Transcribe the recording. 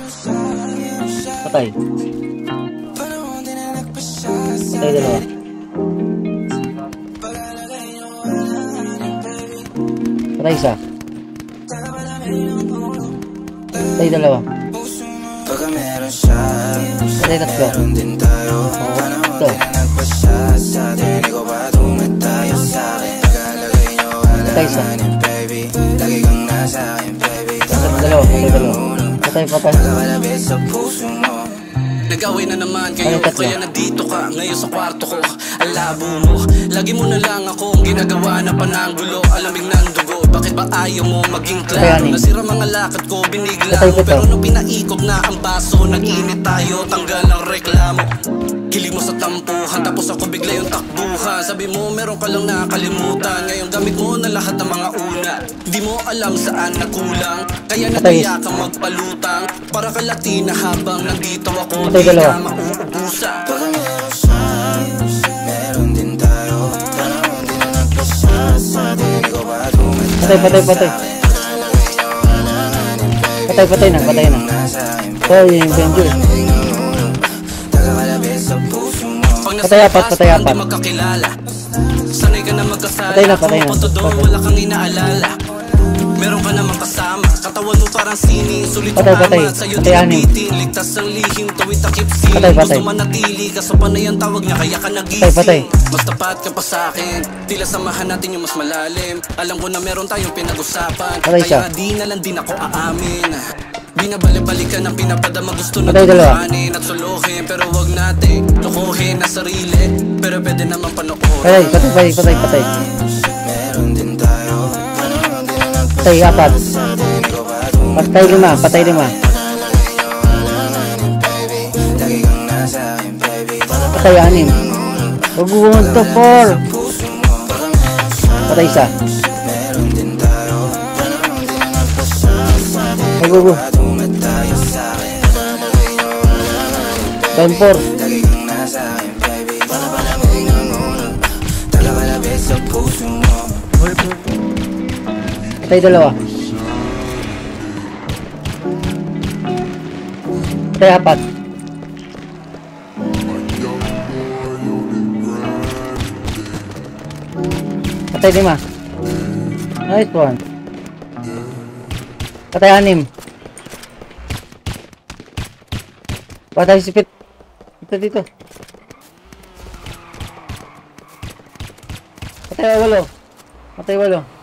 Patay. Patay dalawa. Patay isa. Patay dalawa. Patay tatlo. Ito. Patay isa. Dalawa. Patay dalawa. Patay. Nag-away na naman kayo, kaya nandito ka ngayon sa kwarto ko. Ang labo mo, lagi mo na lang ako ang ginagawa na pananggulo. Alamig ng dugo, bakit ba ayaw mo maging klaro? Nasira mga lakad ko, binigla mo, pero nung pinaikot na ang baso, nag-init tayo, tanggal ang reklamo. Kilig mo sa tampuhan, tapos ako bigla yung takbuhan. Sabi mo meron ka lang nakakalimutan, ngayon gamit mo na lahat ng mga una. Di mo alam saan nagkulang, kaya nagaya ka magpalutang. Para ka Latina habang nandito ako, di ka mauubusan. Pag meron siya, meron din tayo. Panahon din na nagpasya sa atin, di ko ba tumatay. Patay na. Oh, yung Benjo. Patay apat. Sanay ka na magkasala, wala kang inaalala. Meron ka namang kasama, katawan mo parang sining. Sulit ang amat, sa'yo din ang meeting. Ligtas ang lihim, tawid takip siling. Gusto manatili, kaso panay ang tawag niya, kaya ka nagising. Mas tapat ka pa sa'kin, tila samahan natin yung mas malalim. Alam ko na meron tayong pinag-usapan, kaya di na lang din ako aamin. Binabalik-balikan ang pinapadama, gusto na tumahanin at suluhin. Pero wag natin lukuhin na sarili, pero pwede naman panoorin. Patay. Patay apat. Patay lima. Patay anim. Huwag to 4. Patay isa. Down 4. Patay dalawa. Patay apat. Patay 5. Nice one. Patay 6. Patay si Pit. Dito. Patay 8.